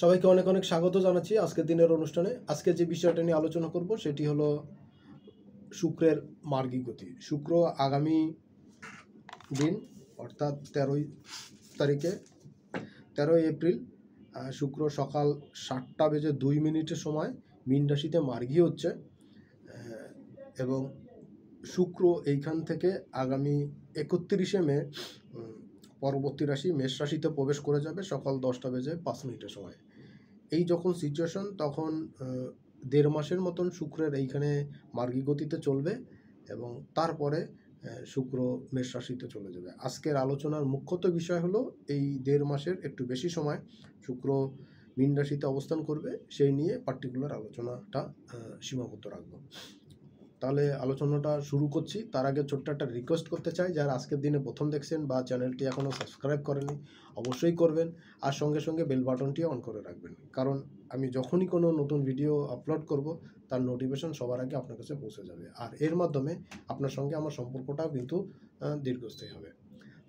সবাইকে অনেক অনেক স্বাগত জানাচ্ছি আজকের দিনের অনুষ্ঠানে। আজকে যে বিষয়টা নিয়ে আলোচনা করব সেটি হলো শুক্রের মার্গী গতি। শুক্র আগামী দিন অর্থাৎ 13 এপ্রিল শুক্র সকাল 7:02 সময় মীন রাশিতে মার্গী হচ্ছে এবং শুক্র এইখান থেকে আগামী 31 মে পরবর্তী রাশি মেষ রাশিতে প্রবেশ করে যাবে সকাল 10:05 সময়। এই যখন সিচুয়েশন তখন 1.5 মাসের মতন শুক্রের এইখানে মার্গী গতিতে চলবে এবং তারপরে শুক্র মেষ রাশিতে চলে যাবে। আজকের আলোচনার মুখ্যত বিষয় হলো এই 1.5 মাসের একটু বেশি সময় শুক্র মীন রাশিতে অবস্থান করবে, সেই নিয়ে পার্টিকুলার আলোচনাটা সীমাবদ্ধ রাখবো। তাহলে আলোচনাটা শুরু করছি। তার আগে ছোট্ট একটা রিকোয়েস্ট করতে চাই, যারা আজকের দিনে প্রথম দেখছেন বা চ্যানেলটি এখনও সাবস্ক্রাইব করেনি অবশ্যই করবেন, আর সঙ্গে সঙ্গে বেল বাটনটি অন করে রাখবেন, কারণ আমি যখনই কোনো নতুন ভিডিও আপলোড করব তার নোটিফিকেশন সবার আগে আপনার কাছে পৌঁছে যাবে, আর এর মাধ্যমে আপনার সঙ্গে আমার সম্পর্কটাও কিন্তু দীর্ঘস্থায়ী হবে।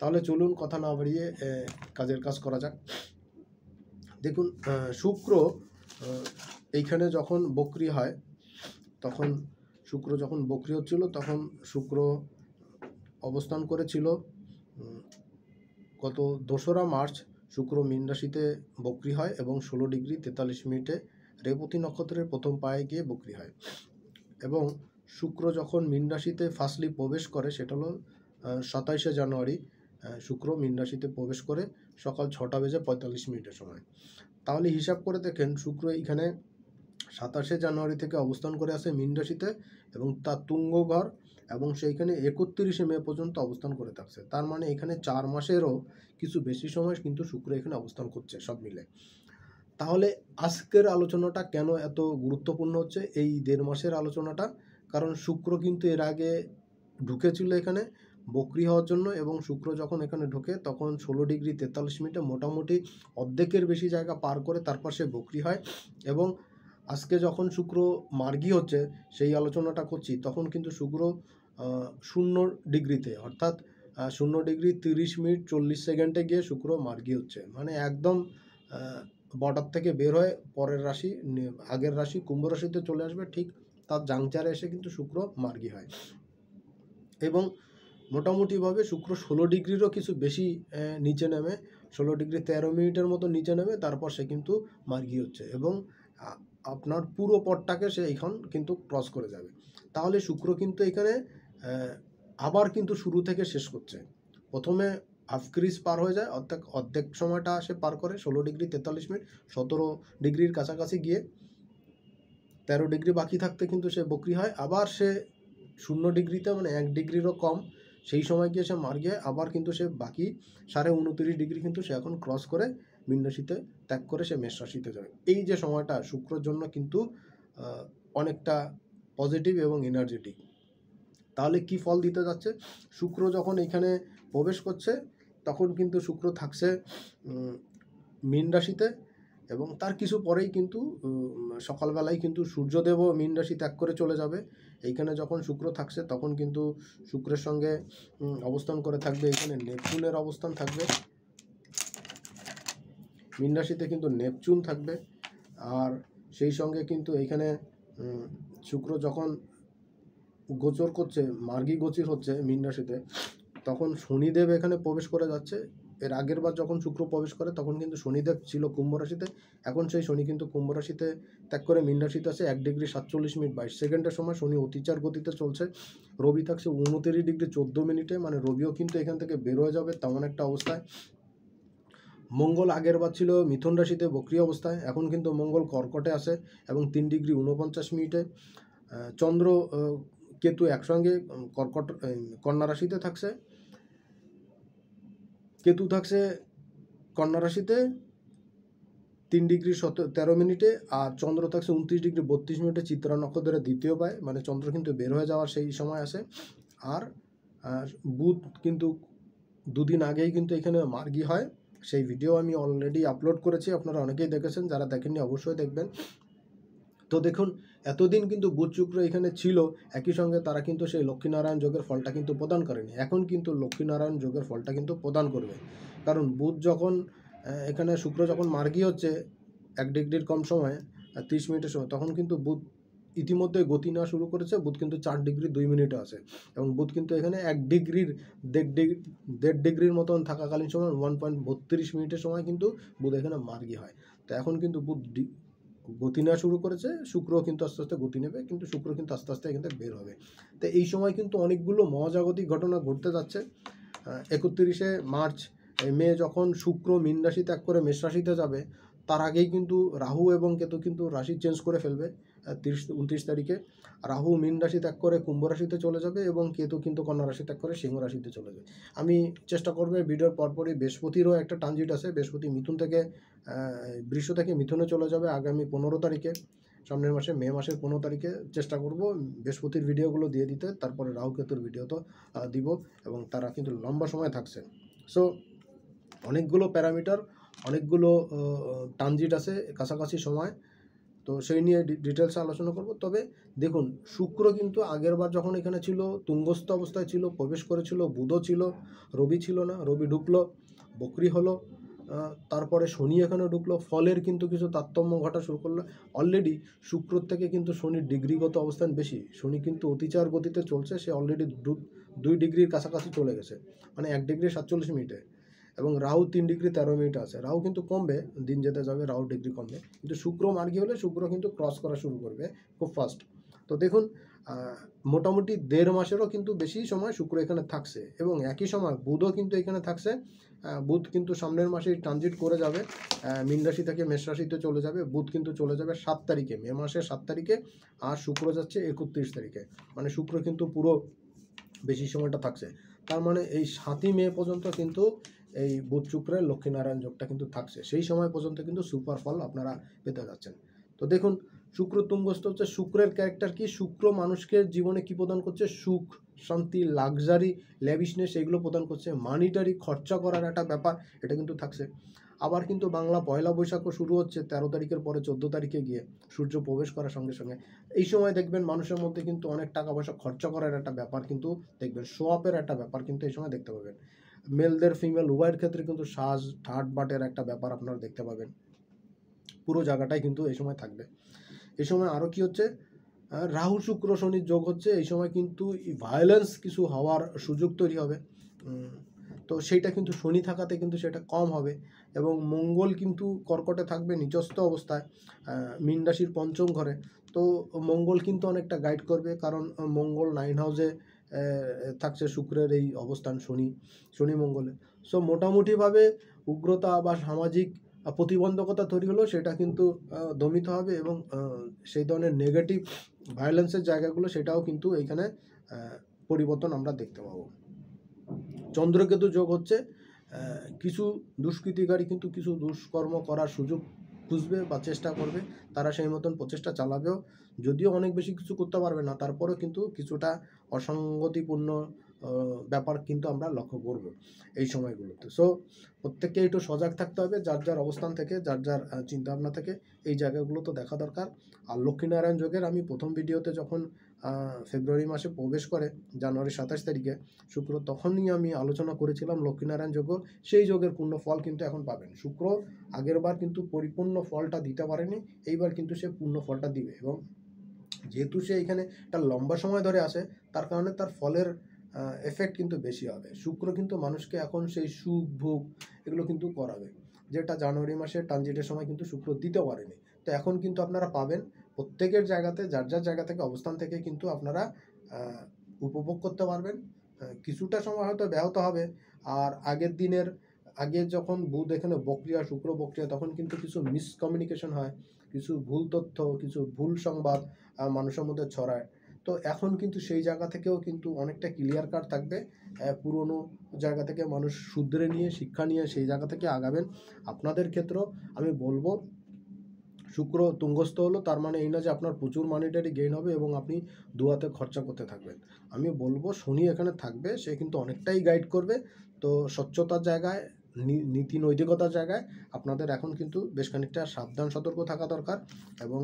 তাহলে চলুন কথা না বাড়িয়ে কাজের কাজ করা যাক। দেখুন, শুক্র এইখানে যখন বক্রি হয় তখন শুক্র যখন বক্রি হচ্ছিল তখন শুক্র অবস্থান করেছিল গত 2রা মার্চ শুক্র মীন রাশিতে বক্রি হয় এবং 16:43 রেবতী নক্ষত্রের প্রথম পায়ে গিয়ে বক্রি হয় এবং শুক্র যখন মীন রাশিতে ফার্স্টলি প্রবেশ করে সেটা হলো 27 জানুয়ারি শুক্র মীন রাশিতে প্রবেশ করে সকাল 6:45 সময়। তাহলে হিসাব করে দেখেন শুক্র এখানে 27 জানুয়ারি থেকে অবস্থান করে আসে মীন রাশিতে এবং তার তুঙ্গ ঘর এবং সেইখানে 31 মে পর্যন্ত অবস্থান করে থাকছে। তার মানে এখানে 4 মাসেরও কিছু বেশি সময় কিন্তু শুক্র এখানে অবস্থান করছে সব মিলে। তাহলে আজকের আলোচনাটা কেন এত গুরুত্বপূর্ণ হচ্ছে এই 1.5 মাসের আলোচনাটা, কারণ শুক্র কিন্তু এর আগে ঢুকেছিল এখানে বক্রি হওয়ার জন্য এবং শুক্র যখন এখানে ঢোকে তখন 16:43 মোটামুটি অর্ধেকের বেশি জায়গা পার করে তারপর সে বক্রি হয় এবং আজকে যখন শুক্র মার্গী হচ্ছে সেই আলোচনাটা করছি তখন কিন্তু শুক্র 0 ডিগ্রিতে অর্থাৎ 0°30'40" গিয়ে শুক্র মার্গী হচ্ছে, মানে একদম বর্ডার থেকে বের হয়ে পরের রাশি আগের রাশি কুম্ভ রাশিতে চলে আসবে, ঠিক তার জাংচারে এসে কিন্তু শুক্র মার্গী হয় এবং মোটামুটিভাবে শুক্র 16 ডিগ্রিরও কিছু বেশি নিচে নেমে 16°13' মতো নিচে নেমে তারপর সে কিন্তু মার্গী হচ্ছে এবং আপনার পুরো পথটাকে সে এখন কিন্তু ক্রস করে যাবে। তাহলে শুক্র কিন্তু এখানে আবার কিন্তু শুরু থেকে শেষ করছে। প্রথমে হাফ ক্রিজ পার হয়ে যায়, অর্ধেক সময়টা সে পার করে 16°43', 17 ডিগ্রির কাছাকাছি গিয়ে 13 ডিগ্রি বাকি থাকতে কিন্তু সে বক্রি হয়, আবার সে 0 ডিগ্রিতে মানে 1 ডিগ্রিরও কম সেই সময় গিয়ে সে মার্গে আবার কিন্তু সে বাকি 29.5 ডিগ্রি কিন্তু সে এখন ক্রস করে মীন রাশিতে ত্যাগ করে সে মেষ রাশিতে যাবে। এই যে সময়টা শুক্রর জন্য কিন্তু অনেকটা পজিটিভ এবং এনার্জেটিক। তাহলে কি ফল দিতে যাচ্ছে? শুক্র যখন এখানে প্রবেশ করছে তখন কিন্তু শুক্র থাকছে মীন রাশিতে এবং তার কিছু পরেই কিন্তু সকালবেলায় কিন্তু সূর্যদেবও মীন রাশি ত্যাগ করে চলে যাবে। এইখানে যখন শুক্র থাকছে তখন কিন্তু শুক্রের সঙ্গে অবস্থান করে থাকবে এখানে নেপচুনের অবস্থান থাকবে, মীন রাশিতে কিন্তু নেপচুন থাকবে। আর সেই সঙ্গে কিন্তু এইখানে শুক্র যখন গোচর করছে মার্গী গোচর হচ্ছে মীন রাশিতে তখন শনিদেব এখানে প্রবেশ করে যাচ্ছে। এর আগের বার যখন শুক্র প্রবেশ করে তখন কিন্তু শনিদেব ছিল কুম্ভ রাশিতে, এখন সেই শনি কিন্তু কুম্ভ রাশিতে ত্যাগ করে মীন রাশিতে আছে 1°47'22" সময় শনি অতিচার গতিতে চলছে। রবি থাকছে 29°14', মানে রবিও কিন্তু এখান থেকে বের হয়ে যাবে তেমন একটা অবস্থায়। মঙ্গল আগের বার ছিল মিথুন রাশিতে বক্রি অবস্থায়, এখন কিন্তু মঙ্গল কর্কটে আসে এবং 3°49'। চন্দ্র কেতু একসঙ্গে কন্যা রাশিতে থাকছে, কেতু থাকছে কন্যা রাশিতে 3°13', আর চন্দ্র থাকছে 29°32' চিত্রা নক্ষত্রের দ্বিতীয় পায়, মানে চন্দ্র কিন্তু বের হয়ে যাওয়ার সেই সময় আসে। আর বুধ কিন্তু দুদিন আগেই কিন্তু এখানে মার্গী হয়, সেই ভিডিও আমি অলরেডি আপলোড করেছি, আপনারা অনেকেই দেখেছেন, যারা দেখেননি অবশ্যই দেখবেন। তো দেখুন, এতদিন কিন্তু বুধ শুক্র এখানে ছিল একই সঙ্গে, তারা কিন্তু সেই লক্ষ্মীনারায়ণ যোগের ফলটা কিন্তু প্রদান করেনি। এখন কিন্তু লক্ষ্মীনারায়ণ যোগের ফলটা কিন্তু প্রদান করবে, কারণ বুধ যখন এখানে শুক্র যখন মার্গী হচ্ছে 1 ডিগ্রির কম সময়ে 30 মিনিটের সময়, তখন কিন্তু বুধ ইতিমধ্যে গতি নেওয়া শুরু করেছে। বুধ কিন্তু 4 ডিগ্রি 2 মিনিটে আছে এবং বুধ কিন্তু এখানে 1 ডিগ্রির 1.5 ডিগ্রির মতন থাকাকালীন সময় 1.32 মিনিটের সময় কিন্তু বুধ এখানে মার্গী হয়। তো এখন কিন্তু বুধ গতি নেওয়া শুরু করেছে, শুক্রও কিন্তু আস্তে আস্তে গতি নেবে, কিন্তু শুক্র কিন্তু আস্তে আস্তে এখান থেকে বের হবে। তো এই সময় কিন্তু অনেকগুলো মহাজাগতিক ঘটনা ঘটতে যাচ্ছে। 31শে মার্চ মে যখন শুক্র মীন রাশি ত্যাগ করে মেষ রাশিতে যাবে, তার আগেই কিন্তু রাহু এবং কেতু কিন্তু রাশি চেঞ্জ করে ফেলবে। 29 তারিখে রাহু মীন রাশি ত্যাগ করে কুম্ভ রাশিতে চলে যাবে এবং কেতু কিন্তু কন্যা রাশি ত্যাগ করে সিংহ রাশিতে চলে যাবে। আমি চেষ্টা করবো ভিডিওর পরপরই, বৃহস্পতিরও একটা ট্রানজিট আছে, বৃহস্পতি মিথুন থেকে বৃষ থেকে মিথুনে চলে যাবে আগামী 15 তারিখে, সামনের মাসে মে মাসের 15 তারিখে। চেষ্টা করব বৃহস্পতির ভিডিওগুলো দিয়ে দিতে, তারপরে রাহু কেতুর ভিডিও তো দিব, এবং তারা কিন্তু লম্বা সময় থাকছে। সো অনেকগুলো প্যারামিটার, অনেকগুলো ট্রানজিট আছে কাছাকাছি সময়, তো সেই নিয়ে ডিটেলসে আলোচনা করব। তবে দেখুন, শুক্র কিন্তু আগেরবার যখন এখানে ছিল তুঙ্গস্থ অবস্থায় ছিল, প্রবেশ করেছিল, বুধও ছিল, রবি ছিল না, রবি ঢুকলো, বকরি হলো, তারপরে শনি এখানে ঢুকলো, ফলের কিন্তু কিছু তারতম্য ঘটা শুরু করলো। অলরেডি শুক্রর থেকে কিন্তু শনির ডিগ্রিগত অবস্থান বেশি, শনি কিন্তু অতিচার গতিতে চলছে, সে অলরেডি 2 ডিগ্রির কাছাকাছি চলে গেছে, মানে 1 ডিগ্রি 47 মিনিটে, এবং রাহু 3 ডিগ্রি 13 মিনিট আছে। রাহু কিন্তু কমবে, দিন যেতে যাবে রাহু ডিগ্রি কমবে, কিন্তু শুক্র মার্গী হলে শুক্র কিন্তু ক্রস করা শুরু করবে খুব ফাস্ট। তো দেখুন, মোটামুটি 1.5 মাসেরও কিন্তু বেশি সময় শুক্র এখানে থাকছে, এবং একই সময় বুধও কিন্তু এখানে থাকছে। বুধ কিন্তু সামনের মাসেই ট্রানজিট করে যাবে, মীন রাশি থেকে মেষ রাশিতে চলে যাবে। বুধ কিন্তু চলে যাবে 7 তারিখে, মে মাসের 7 তারিখে, আর শুক্র যাচ্ছে 31 তারিখে। মানে শুক্র কিন্তু পুরো বেশি সময়টা থাকছে। তার মানে এই 7ই মে পর্যন্ত কিন্তু এই বুধ শুক্রের লক্ষ্মীনারায়ণ যোগটা কিন্তু থাকছে, সেই সময় পর্যন্ত কিন্তু সুপার ফল আপনারা পেতে যাচ্ছেন। তো দেখুন, শুক্র তুঙ্গস্থ হচ্ছে, শুক্রের ক্যারেক্টার কি, শুক্র মানুষকে জীবনে কি প্রদান করছে, সুখ, শান্তি, লাক্সারি, ল্যাভিশনেস, এগুলো প্রদান করছে। মানিটারি খরচা করার একটা ব্যাপার এটা কিন্তু থাকছে। আবার কিন্তু বাংলা পয়লা বৈশাখও শুরু হচ্ছে 13 তারিখের পরে 14 তারিখে গিয়ে, সূর্য প্রবেশ করার সঙ্গে সঙ্গে। এই সময় দেখবেন মানুষের মধ্যে কিন্তু অনেক টাকা পয়সা খরচা করার একটা ব্যাপার কিন্তু দেখবেন, শো আপের একটা ব্যাপার কিন্তু এই সময় দেখতে পাবেন। মেলদের ফিমেল উভয়ের ক্ষেত্রে কিন্তু সাজ ঠাট বাটের একটা ব্যাপার আপনারা দেখতে পাবেন, পুরো জায়গাটাই কিন্তু এই সময় থাকবে। এই সময় আরও কি হচ্ছে, রাহু শুক্র শনির যোগ হচ্ছে, এই সময় কিন্তু ভায়োলেন্স কিছু হওয়ার সুযোগ তৈরি হবে। তো সেইটা কিন্তু শনি থাকাতে কিন্তু সেটা কম হবে, এবং মঙ্গল কিন্তু কর্কটে থাকবে নিচস্থ অবস্থায়, মীন রাশির পঞ্চম ঘরে। তো মঙ্গল কিন্তু অনেকটা গাইড করবে, কারণ মঙ্গল 9 হাউসে থাকছে শুক্রের এই অবস্থান, শনি মঙ্গলে। সো মোটামুটিভাবে উগ্রতা বা সামাজিক প্রতিবন্ধকতা তৈরি হলেও সেটা কিন্তু দমিত হবে, এবং সেই ধরনের নেগেটিভ ভায়োলেন্সের জায়গাগুলো সেটাও কিন্তু এইখানে পরিবর্তন আমরা দেখতে পাবো। চন্দ্রকেতু যোগ হচ্ছে, কিছু দুষ্কৃতিকারী কিন্তু কিছু দুষ্কর্ম করার সুযোগ খুঁজবে বা চেষ্টা করবে, তারা সেই মতন প্রচেষ্টা চালাবেও, যদিও অনেক বেশি কিছু করতে পারবে না, তারপরেও কিন্তু কিছুটা অসঙ্গতিপূর্ণ ব্যাপার কিন্তু আমরা লক্ষ্য করব এই সময়গুলোতে। সো প্রত্যেককে একটু সজাগ থাকতে হবে, যার যার অবস্থান থেকে, যার যার চিন্তাভাবনা থেকে এই জায়গাগুলো তো দেখা দরকার। আর লক্ষ্মীনারায়ণ যোগের আমি প্রথম ভিডিওতে যখন ফেব্রুয়ারি মাসে প্রবেশ করে জানুয়ারি 27 তারিখে শুক্র, তখনই আমি আলোচনা করেছিলাম লক্ষ্মীনারায়ণ যোগ, সেই যোগের পূর্ণ ফল কিন্তু এখন পাবেন। শুক্র আগেরবার কিন্তু পরিপূর্ণ ফলটা দিতে পারেনি, এইবার কিন্তু সে পূর্ণ ফলটা দিবে, এবং যেহেতু সে এখানে একটা লম্বা সময় ধরে আসে, তার কারণে তার ফলের এফেক্ট কিন্তু বেশি হবে। শুক্র কিন্তু মানুষকে এখন সেই সুখ ভোগ এগুলো কিন্তু করাবে, যেটা জানুয়ারি মাসে ট্রানজিটের সময় কিন্তু শুক্র দিতে পারেনি। তো এখন কিন্তু আপনারা পাবেন, প্রত্যেকের জায়গাতে যার যার জায়গা থেকে অবস্থান থেকে কিন্তু আপনারা উপভোগ করতে পারবেন। কিছুটা সময় হয়তো ব্যাহত হবে, আর আগে যখন বুধ এখানে বক্রিয়া, শুক্র বক্রিয়া, তখন কিন্তু কিছু মিসকমিউনিকেশন হয়, কিছু ভুল তথ্য, কিছু ভুল সংবাদ মানুষের মধ্যে ছড়ায়। তো এখন কিন্তু সেই জায়গা থেকেও কিন্তু অনেকটা ক্লিয়ার কাট থাকবে, পুরনো জায়গা থেকে মানুষ শুধরে নিয়ে, শিক্ষা নিয়ে সেই জায়গা থেকে আগাবেন। আপনাদের ক্ষেত্রেও আমি বলবো, শুক্র তুঙ্গস্থ হলো তার মানে এই না যে আপনার প্রচুর মানিটারি গেইন হবে এবং আপনি দুয়াতে খরচা করতে থাকবেন। আমি বলবো শনি এখানে থাকবে, সে কিন্তু অনেকটাই গাইড করবে। তো স্বচ্ছতার জায়গায়, নীতি নৈতিকতার জায়গায় আপনাদের এখন কিন্তু বেশ খানিকটা সাবধান সতর্ক থাকা দরকার, এবং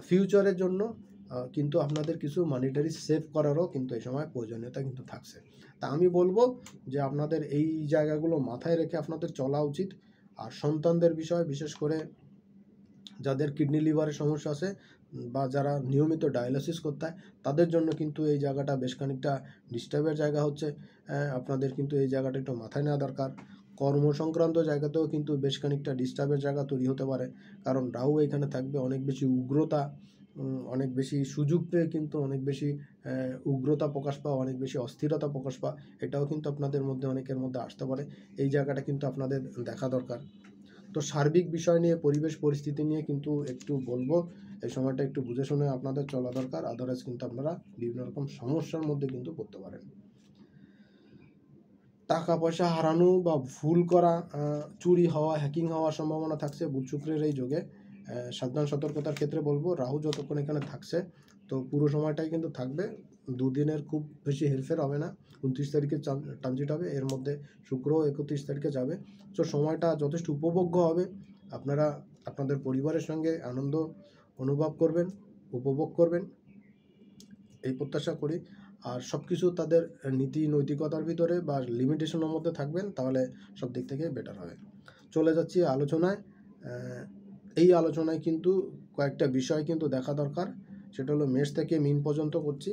ফিউচারের জন্য কিন্তু আপনাদের কিছু মানিটারি সেভ করারও কিন্তু এই সময় প্রয়োজনীয়তা কিন্তু থাকছে। তা আমি বলবো যে আপনাদের এই জায়গাগুলো মাথায় রেখে আপনাদের চলা উচিত। আর সন্তানদের বিষয় বিশেষ করে যাদের কিডনি লিভারের সমস্যা আছে বা যারা নিয়মিত ডায়ালিসিস করতে হয় তাদের জন্য কিন্তু এই জায়গাটা বেশ খানিকটা ডিস্টার্বের জায়গা হচ্ছে। আপনাদের কিন্তু এই জায়গাটা একটু মাথায় নেওয়া দরকার। কর্ম সংক্রান্ত জায়গাতেও কিন্তু বেশ খানিকটা ডিস্টার্বের জায়গা তৈরি হতে পারে, কারণ রাহু এখানে থাকবে। অনেক বেশি উগ্রতা, অনেক বেশি সুযোগ পেয়ে কিন্তু অনেক বেশি উগ্রতা প্রকাশ পাওয়া, অনেক বেশি অস্থিরতা প্রকাশ পাওয়া, এটাও কিন্তু আপনাদের মধ্যে অনেকের মধ্যে আসতে পারে। এই জায়গাটা কিন্তু আপনাদের দেখা দরকার। তো সার্বিক বিষয় নিয়ে, পরিবেশ পরিস্থিতি নিয়ে কিন্তু একটু বলবো, এই সময়টা একটু বুঝে শুনে আপনাদের চলা দরকার, আদারওয়াইজ কিন্তু আপনারা বিভিন্ন রকম সমস্যার মধ্যে কিন্তু পড়তে পারেন। টাকা পয়সা হারানো বা ভুল করা, চুরি হওয়া, হ্যাকিং হওয়ার সম্ভাবনা থাকছে বুধ শুক্রের এই যোগে। সাবধান সতর্কতার ক্ষেত্রে বলবো, রাহু যতক্ষণ এখানে থাকছে তো পুরো সময়টাই কিন্তু থাকবে। দুদিনের খুব বেশি হেরফের হবে না। 29 তারিখে ট্রানজিট হবে, এর মধ্যে শুক্রও 31 তারিখে যাবে। তো সময়টা যথেষ্ট উপভোগ্য হবে। আপনারা আপনাদের পরিবারের সঙ্গে আনন্দ অনুভব করবেন, উপভোগ করবেন, এই প্রত্যাশা করি। আর সব কিছু তাদের নীতি নৈতিকতার ভিতরে বা লিমিটেশনের মধ্যে থাকবেন, তাহলে সব দিক থেকে বেটার হবে। চলে যাচ্ছি আলোচনায়। এই আলোচনায় কিন্তু কয়েকটা বিষয় কিন্তু দেখা দরকার। সেটা হলো মেষ থেকে মীন পর্যন্ত করছি।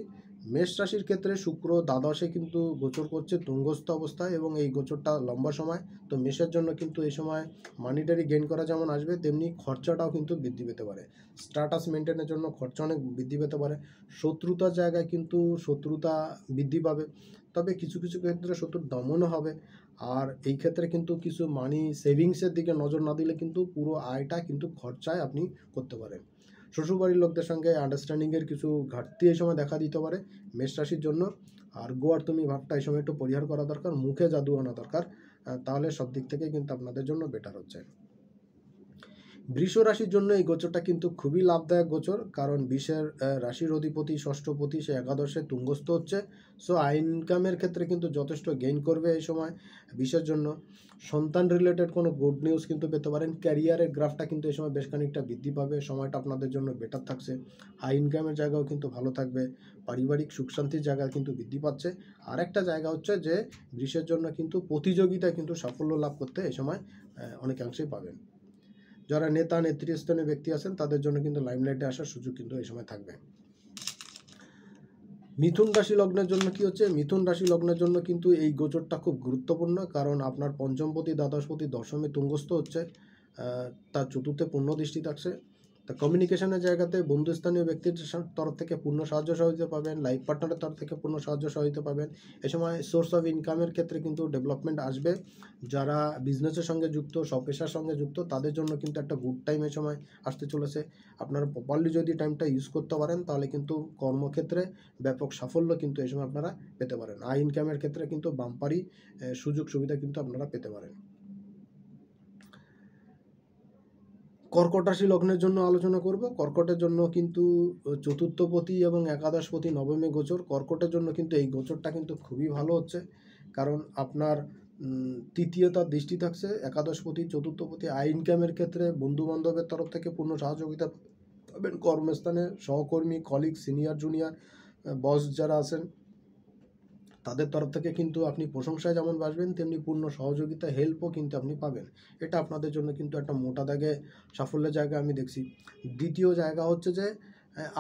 মেষ রাশির ক্ষেত্রে শুক্র দ্বাদশে কিন্তু গোচর করছে তুঙ্গস্থ অবস্থায়, এবং এই গোচরটা লম্বা সময়। তো মেষের জন্য কিন্তু এই সময় মানিটারি গেইন করা যেমন আসবে, তেমনি খরচাটাও কিন্তু বৃদ্ধি পেতে পারে। স্ট্যাটাস মেনটেনের জন্য খরচা অনেক বৃদ্ধি পেতে পারে। শত্রুতার জায়গায় কিন্তু শত্রুতা বৃদ্ধি পাবে, তবে কিছু কিছু ক্ষেত্রে শত্রুর দমনও হবে। আর এই ক্ষেত্রে কিন্তু কিছু মানি সেভিংসের দিকে নজর না দিলে কিন্তু পুরো আয়টা কিন্তু খরচায় আপনি করতে পারেন। শ্বশুরবাড়ির লোকদের সঙ্গে আন্ডারস্ট্যান্ডিংয়ের কিছু ঘাটতি এই সময় দেখা দিতে পারে মেষ রাশির জন্য। আর গোয়ার তুমি ভাবটা এই সময় একটু পরিহার করা দরকার, মুখে জাদু আনা দরকার, তাহলে সব দিক থেকে কিন্তু আপনাদের জন্য বেটার হচ্ছে। বৃষ রাশির জন্য এই গোচরটা কিন্তু খুবই লাভদায়ক গোচর, কারণ বিষের রাশির অধিপতি ষষ্ঠপতি সে একাদশে তুঙ্গস্থ হচ্ছে। সো আয় ইনকামের ক্ষেত্রে কিন্তু যথেষ্ট গেইন করবে এই সময় বিষের জন্য। সন্তান রিলেটেড কোনো গুড নিউজ কিন্তু পেতে পারেন। ক্যারিয়ারের গ্রাফটা কিন্তু এই সময় বেশ খানিকটা বৃদ্ধি পাবে, সময়টা আপনাদের জন্য বেটার থাকছে। আয় ইনকামের জায়গাও কিন্তু ভালো থাকবে, পারিবারিক সুখ শান্তির জায়গা কিন্তু বৃদ্ধি পাচ্ছে। আর একটা জায়গা হচ্ছে যে বৃষের জন্য কিন্তু প্রতিযোগিতায় কিন্তু সাফল্য লাভ করতে এই সময় অনেকাংশেই পাবেন। যারা নেতা নেতৃস্থানীয় ব্যক্তি আছেন তাদের জন্য কিন্তু লাইমলাইটে আসার সুযোগ কিন্তু এই সময় থাকবে। মিথুন রাশি লগ্নের জন্য কি হচ্ছে? মিথুন রাশি লগ্নের জন্য কিন্তু এই গোচরটা খুব গুরুত্বপূর্ণ, কারণ আপনার পঞ্চমপতি দ্বাদশপতি দশমে তুঙ্গস্থ হচ্ছে, তার চতুর্থে পূর্ণ দৃষ্টি থাকছে। তা কমিউনিকেশনের জায়গাতে বন্ধুস্থানীয় ব্যক্তির তরফ থেকে পূর্ণ সাহায্য সহযোগিতা পাবেন, লাইফ পার্টনারের তরফ থেকে পূর্ণ সাহায্য সহযোগিতা পাবেন। এ সময় সোর্স অফ ইনকামের ক্ষেত্রে কিন্তু ডেভেলপমেন্ট আসবে। যারা বিজনেসের সঙ্গে যুক্ত, স্বপেশার সঙ্গে যুক্ত, তাদের জন্য কিন্তু একটা গুড টাইম এই সময় আসতে চলেছে। আপনারা প্রপারলি যদি টাইমটা ইউজ করতে পারেন তাহলে কিন্তু কর্মক্ষেত্রে ব্যাপক সাফল্য কিন্তু এই সময় আপনারা পেতে পারেন। আয় ইনকামের ক্ষেত্রে কিন্তু বাম্পারি সুযোগ সুবিধা কিন্তু আপনারা পেতে পারেন। কর্কট রাশি লগ্নের জন্য আলোচনা করব। কর্কটের জন্য কিন্তু চতুর্থপতি এবং একাদশপতি নবমে গোচর। কর্কটের জন্য কিন্তু এই গোচরটা কিন্তু খুবই ভালো হচ্ছে, কারণ আপনার তৃতীয়তার দৃষ্টি থাকছে, একাদশপতি চতুর্থপতি। আয় ইনকামের ক্ষেত্রে বন্ধু বান্ধবের তরফ থেকে পূর্ণ সহযোগিতা পাবেন। কর্মস্থানে সহকর্মী, কলিগ, সিনিয়র জুনিয়র, বস যারা আছেন তাদের তরফ থেকে কিন্তু আপনি প্রশংসায় যেমন বাসবেন, তেমনি পূর্ণ সহযোগিতা, হেল্পও কিন্তু আপনি পাবেন। এটা আপনাদের জন্য কিন্তু একটা মোটা দাগে সাফল্যের জায়গা আমি দেখছি। দ্বিতীয় জায়গা হচ্ছে যে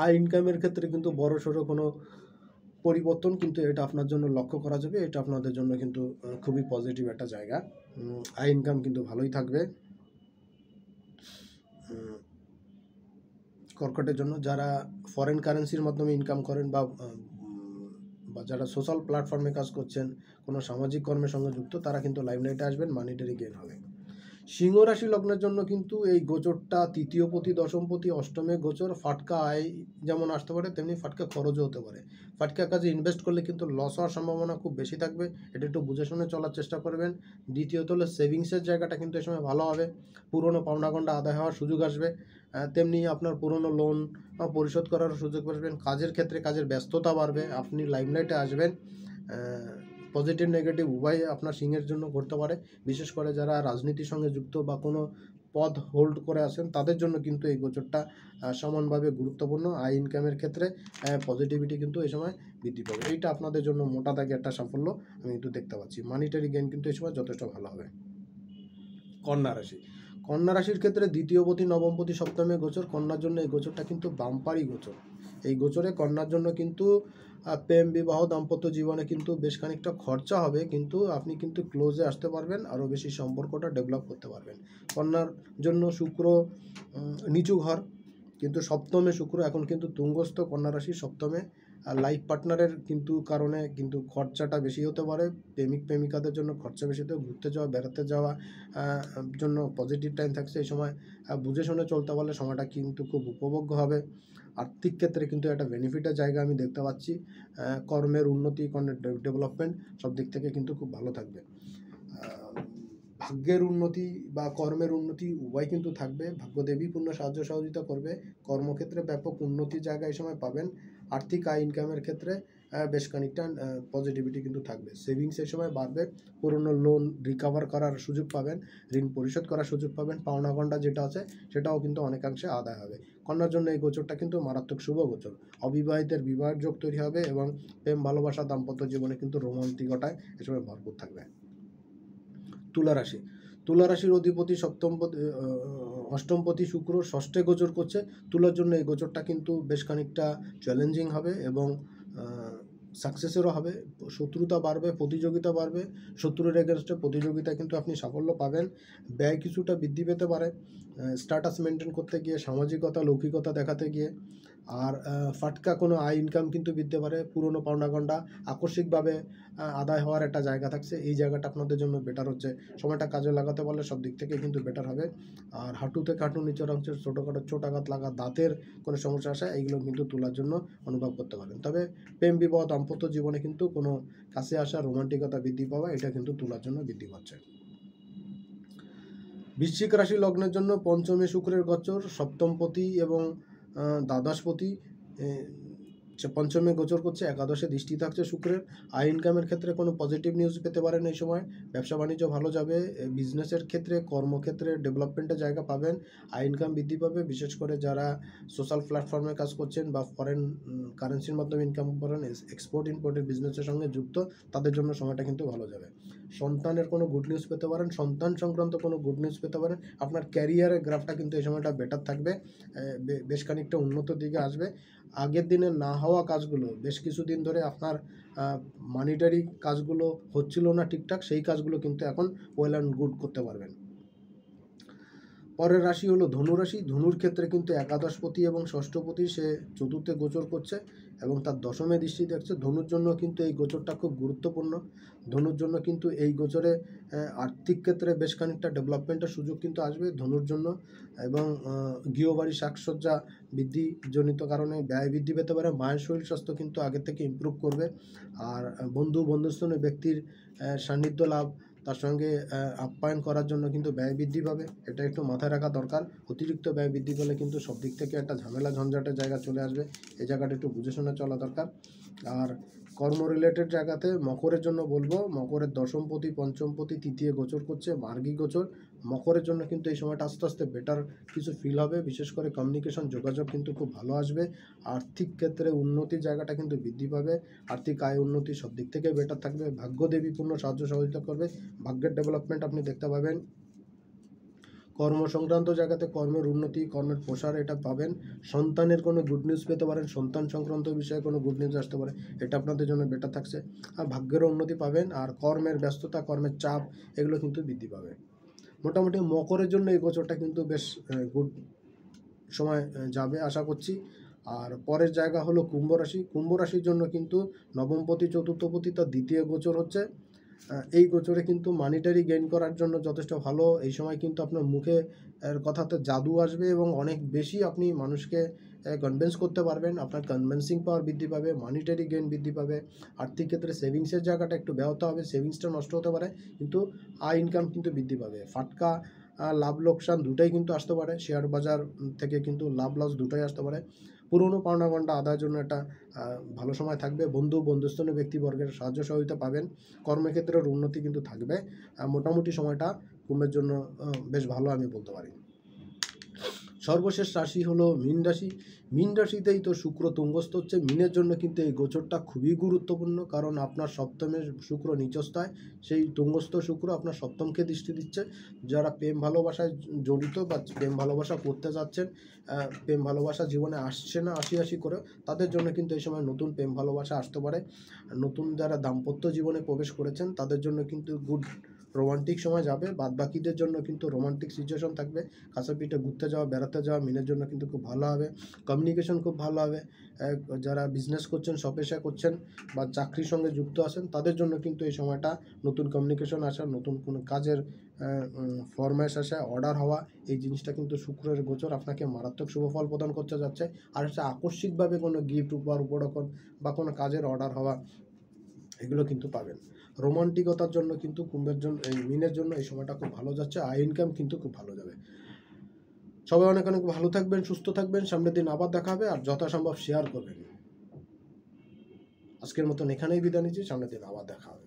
আয় ইনকামের ক্ষেত্রে কিন্তু বড়সড় কোনো পরিবর্তন কিন্তু এটা আপনার জন্য লক্ষ্য করা যাবে। এটা আপনাদের জন্য কিন্তু খুবই পজিটিভ একটা জায়গা। আয় ইনকাম কিন্তু ভালোই থাকবে। কর্কটের জন্য যারা ফরেন কারেন্সির মাধ্যমে ইনকাম করেন বা যারা সোশ্যাল প্ল্যাটফর্মে কাজ করছেন, কোনো সামাজিক কর্মের সঙ্গে যুক্ত, তারা কিন্তু লাইমলাইটে আসবেন, মানিটারি গেইন হবে। সিংহ রাশি লগ্নের জন্য কিন্তু এই গোচরটা তৃতীয়পতি দশমপতি অষ্টমে গোচর। ফাটকা আয় যেমন আসতে পারে, তেমনি ফাটকা খরচও হতে পারে। ফাটকা কাজে ইনভেস্ট করলে কিন্তু লস হওয়ার সম্ভাবনা খুব বেশি থাকবে, এটা একটু বুঝে শুনে চলার চেষ্টা করবেন। দ্বিতীয়ত হলো সেভিংসের জায়গাটা কিন্তু এই সময় ভালো হবে, পুরনো পাওনাগন্ডা আদায় হওয়ার সুযোগ আসবে। তেমনি আপনার পুরনো লোন পরিশোধ করার সুযোগ পাবেন। কাজের ক্ষেত্রে কাজের ব্যস্ততা বাড়বে, আপনি লাইমলাইটে আসবেন। পজিটিভ নেগেটিভ উভয় আপনার সিংহের জন্য করতে পারে। বিশেষ করে যারা রাজনীতির সঙ্গে যুক্ত বা কোনো পদ হোল্ড করে আসেন তাদের জন্য কিন্তু এই গোচরটা সমানভাবে গুরুত্বপূর্ণ। আয় ইনকামের ক্ষেত্রে পজিটিভিটি কিন্তু এই সময় বৃদ্ধি পাবে। এইটা আপনাদের জন্য মোটা দাগে একটা সাফল্য আমি কিন্তু দেখতে পাচ্ছি। মানিটারি গেইন কিন্তু এই সময় যথেষ্ট ভালো হবে। কন্যা রাশি, কন্যা রাশির ক্ষেত্রে দ্বিতীয়পতি নবমপতি সপ্তমে গোচর। কন্যার জন্য এই গোচরটা কিন্তু বাম্পারি গোচর। এই গোচরে কন্যার জন্য কিন্তু প্রেম বিবাহ দাম্পত্য জীবনে কিন্তু বেশ খানিকটা খরচা হবে, কিন্তু আপনি কিন্তু ক্লোজে আসতে পারবেন, আরও বেশি সম্পর্কটা ডেভেলপ করতে পারবেন। কন্যার জন্য শুক্র নিচু ঘর, কিন্তু সপ্তমে শুক্র এখন কিন্তু তুঙ্গস্থ কন্যা রাশি সপ্তমে। আর লাইফ পার্টনারের কিন্তু কারণে কিন্তু খরচাটা বেশি হতে পারে। প্রেমিক প্রেমিকাদের জন্য খরচা বেশি হতে, ঘুরতে যাওয়া বেড়াতে যাওয়া জন্য পজিটিভ টাইম থাকছে এই সময়। বুঝে শুনে চলতে পারলে সময়টা কিন্তু খুব উপভোগ্য হবে। আর্থিক ক্ষেত্রে কিন্তু একটা বেনিফিটের জায়গা আমি দেখতে পাচ্ছি। কর্মের উন্নতি, কর্মের ডেভেলপমেন্ট সব দিক থেকে কিন্তু খুব ভালো থাকবে। ভাগ্যের উন্নতি বা কর্মের উন্নতি উভয় কিন্তু থাকবে। ভাগ্যদেবী পূর্ণ সাহায্য সহযোগিতা করবে। কর্মক্ষেত্রে ব্যাপক উন্নতির জায়গা এই সময় পাবেন। আর্থিক আয় ইনকামের ক্ষেত্রে বেশ খানিকটা পজিটিভিটি কিন্তু থাকবে। সেভিংস এই সময় বাড়বে। পুরনো লোন রিকভার করার সুযোগ পাবেন, ঋণ পরিশোধ করার সুযোগ পাবেন। পাওনা গন্ডা যেটা আছে সেটাও কিন্তু অনেকাংশে আদায় হবে। কন্যার জন্য এই গোচরটা কিন্তু মারাত্মক শুভ গোচর। অবিবাহিতের বিবাহের যোগ তৈরি হবে এবং প্রেম ভালোবাসা দাম্পত্য জীবনে কিন্তু রোমান্টিকতায় এ সময় ভরপুর থাকবে। তুলা রাশি, তুলা রাশির অধিপতি অষ্টমপতি শুক্র ষষ্ঠে গোচর করছে। তুলার জন্য এই গোচরটা কিন্তু বেশ খানিকটা চ্যালেঞ্জিং হবে এবং সাকসেসেরও হবে। শত্রুতা বাড়বে, প্রতিযোগিতা বাড়বে। শত্রুর এগেনস্টে প্রতিযোগিতা কিন্তু আপনি সাফল্য পাবেন। ব্যয় কিছুটা বৃদ্ধি পেতে পারে স্ট্যাটাস মেনটেন করতে গিয়ে, সামাজিকতা লৌকিকতা দেখাতে গিয়ে। আর ফাটকা কোনো আয় ইনকাম কিন্তু বৃদ্ধি পারে। পুরনো পাওনাগন্ডা আকস্মিকভাবে আদায় হওয়ার একটা জায়গা থাকছে। এই জায়গাটা আপনাদের জন্য বেটার হচ্ছে। সময়টা কাজে লাগাতে পারলে সব দিক থেকে কিন্তু বেটার হবে। আর হাঁটু থেকে হাঁটু নিচের অংশের ছোটোখাটো চোট আঘাত লাগা, দাঁতের কোনো সমস্যা আসা, এইগুলো কিন্তু তোলার জন্য অনুভব করতে পারেন। তবে প্রেম বিবাহ দাম্পত্য জীবনে কিন্তু কোনো কাছে আসা, রোমান্টিকতা বৃদ্ধি পাওয়া, এটা কিন্তু তোলার জন্য বৃদ্ধি পাচ্ছে। বৃশ্চিক রাশি লগ্নের জন্য পঞ্চমে শুক্রের গোচর, সপ্তমপতি এবং দ্বাদশপতি পঞ্চমে গোচর করছে, একাদশে দৃষ্টি থাকছে শুক্রের। আয় ইনকামের ক্ষেত্রে কোনো পজিটিভ নিউজ পেতে পারেন এই সময়। ব্যবসা বাণিজ্য ভালো যাবে। বিজনেসের ক্ষেত্রে, কর্মক্ষেত্রে ডেভেলপমেন্টের জায়গা পাবেন। আয় ইনকাম বৃদ্ধি পাবে। বিশেষ করে যারা সোশ্যাল প্ল্যাটফর্মে কাজ করছেন বা ফরেন কারেন্সির মাধ্যমে ইনকাম করেন, এক্সপোর্ট ইম্পোর্টের বিজনেসের সঙ্গে যুক্ত, তাদের জন্য সময়টা কিন্তু ভালো যাবে। সন্তানের কোনো গুড নিউজ পেতে পারেন, সন্তান সংক্রান্ত কোনো গুড নিউজ পেতে পারেন। আপনার ক্যারিয়ারের গ্রাফটা কিন্তু এই সময়টা বেটার থাকবে, বেশ খানিকটা উন্নত দিকে আসবে। আগের দিনে না হওয়া কাজগুলো, বেশ কিছুদিন ধরে আপনার মানিটারি কাজগুলো হচ্ছিল না ঠিকঠাক, সেই কাজগুলো কিন্তু এখন ওয়েল অ্যান্ড গুড করতে পারবেন। পরের রাশি হলো ধনু রাশি। ধনুর ক্ষেত্রে কিন্তু একাদশপতি এবং ষষ্ঠপতি সে চতুর্থে গোচর করছে এবং তার দশমে দৃষ্টি দেখছে। ধনুর জন্য কিন্তু এই গোচরটা খুব গুরুত্বপূর্ণ। ধনুর জন্য কিন্তু এই গোচরে আর্থিক ক্ষেত্রে বেশ খানিকটা ডেভেলপমেন্টের সুযোগ কিন্তু আসবে ধনুর জন্য। এবং গৃহবাড়ি সাজসজ্জা বৃদ্ধিজনিত কারণে ব্যয় বৃদ্ধি পেতে পারে। মায়ের শরীর স্বাস্থ্য কিন্তু আগের থেকে ইমপ্রুভ করবে। আর বন্ধুস্থানীয় ব্যক্তির সান্নিধ্য লাভ, তার সঙ্গে আপ্যায়ন করার জন্য কিন্তু ব্যয় বৃদ্ধি পাবে। এটা একটু মাথায় রাখা দরকার। অতিরিক্ত ব্যয় বৃদ্ধি পেলে কিন্তু সব দিক থেকে একটা ঝামেলা ঝঞ্ঝাটের জায়গা চলে আসবে। এই জায়গাটা একটু বুঝে শুনে চলা দরকার। আর কর্ম রিলেটেড জায়গাতে মকরের জন্য বলবো, মকরের দশমপতি পঞ্চমপতি তৃতীয় গোচর করছে, মার্গী গোচর। মকরের জন্য কিন্তু এই সময়টা আস্তে আস্তে বেটার কিছু ফিল হবে। বিশেষ করে কমিউনিকেশন, যোগাযোগ কিন্তু খুব ভালো আসবে। আর্থিক ক্ষেত্রে উন্নতির জায়গাটা কিন্তু বৃদ্ধি পাবে। আর্থিক আয় উন্নতি সব দিক থেকে বেটার থাকবে। ভাগ্যদেবী পূর্ণ সাহায্য সহযোগিতা করবে। ভাগ্যের ডেভেলপমেন্ট আপনি দেখতে পাবেন। কর্ম সংক্রান্ত জায়গাতে কর্মের উন্নতি, কর্মের প্রসার এটা পাবেন। সন্তানের কোনো গুড নিউজ পেতে পারেন, সন্তান সংক্রান্ত বিষয়ে কোনো গুড নিউজ আসতে পারে, এটা আপনাদের জন্য বেটার থাকছে। আর ভাগ্যেরও উন্নতি পাবেন। আর কর্মের ব্যস্ততা, কর্মের চাপ, এগুলো কিন্তু বৃদ্ধি পাবে। মোটামুটি মকরের জন্য এই গোচরটা কিন্তু বেশ গুড সময় যাবে আশা করছি। আর পরের জায়গা হলো কুম্ভ রাশি। কুম্ভ রাশির জন্য কিন্তু নবমপতি চতুর্থপতি তার দ্বিতীয় গোচর হচ্ছে। এই গোচরে কিন্তু মানিটারি গেইন করার জন্য যথেষ্ট ভালো। এই সময় কিন্তু আপনার মুখে কথাতে জাদু আসবে এবং অনেক বেশি আপনি মানুষকে কনভিন্স করতে পারবেন। আপনার কনভিন্সিং পাওয়ার বৃদ্ধি পাবে, মানিটারি গেইন বৃদ্ধি পাবে। আর্থিক ক্ষেত্রে সেভিংসের জায়গাটা একটু ব্যাহত হবে, সেভিংসটা নষ্ট হতে পারে, কিন্তু আয় ইনকাম কিন্তু বৃদ্ধি পাবে। ফাটকা লাভ লোকসান দুটোই কিন্তু আসতে পারে। শেয়ার বাজার থেকে কিন্তু লাভ লস দুটোই আসতে পারে। পুরনো পাওনাগন্ডা আদায়ের জন্য একটা ভালো সময় থাকবে। বন্ধুস্থানীয় ব্যক্তিবর্গের সাহায্য সহযোগিতা পাবেন। কর্মক্ষেত্রের উন্নতি কিন্তু থাকবে। মোটামুটি সময়টা কুম্ভের জন্য বেশ ভালো আমি বলতে পারি। সর্বশেষ রাশি হলো মীন রাশি। মীন রাশিতেই তো শুক্র তুঙ্গস্থ হচ্ছে। মীনের জন্য কিন্তু এই গোচরটা খুবই গুরুত্বপূর্ণ, কারণ আপনার সপ্তমের শুক্র নিচস্থায়, সেই তুঙ্গস্থ শুক্র আপনার সপ্তমকে দৃষ্টি দিচ্ছে। যারা প্রেম ভালোবাসায় জড়িত বা প্রেম ভালোবাসা করতে যাচ্ছেন, প্রেম ভালোবাসা জীবনে আসছে না আসি আসি করে, তাদের জন্য কিন্তু এই সময় নতুন প্রেম ভালোবাসা আসতে পারে। নতুন যারা দাম্পত্য জীবনে প্রবেশ করেছেন তাদের জন্য কিন্তু গুড রোমান্টিক সময় যাবে। বাদবাকিদের জন্য কিন্তু রোমান্টিক সিচুয়েশন থাকবে। কাছে পিঠে ঘুরতে যাওয়া, বেড়াতে যাওয়া মিনের জন্য কিন্তু খুব ভালো হবে। কমিউনিকেশন খুব ভালো হবে। যারা বিজনেস করছেন, স্বপেশা করছেন বা চাকরির সঙ্গে যুক্ত আছেন, তাদের জন্য কিন্তু এই সময়টা নতুন কমিউনিকেশন আসা, নতুন কোনো কাজের ফরম্যাশ আসা, অর্ডার হওয়া, এই জিনিসটা কিন্তু শুক্রের গোচর আপনাকে মারাত্মক শুভফল প্রদান করতে যাচ্ছে। আর হচ্ছে আকস্মিকভাবে কোনো গিফট উপহার উপরকম বা কোনো কাজের অর্ডার হওয়া, এগুলো কিন্তু পাবেন। রোমান্টিকতার জন্য কিন্তু কুম্ভের জন্য, এই মিনের জন্য এই সময়টা খুব ভালো যাচ্ছে। আয় ইনকাম কিন্তু খুব ভালো যাবে। সবাই অনেক অনেক ভালো থাকবেন, সুস্থ থাকবেন। সামনের দিন আবার দেখা হবে, আর যথাসম্ভব শেয়ার করবেন। আজকের মতন এখানেই বিদায় নিচ্ছি, সামনের দিন আবার দেখা হবে।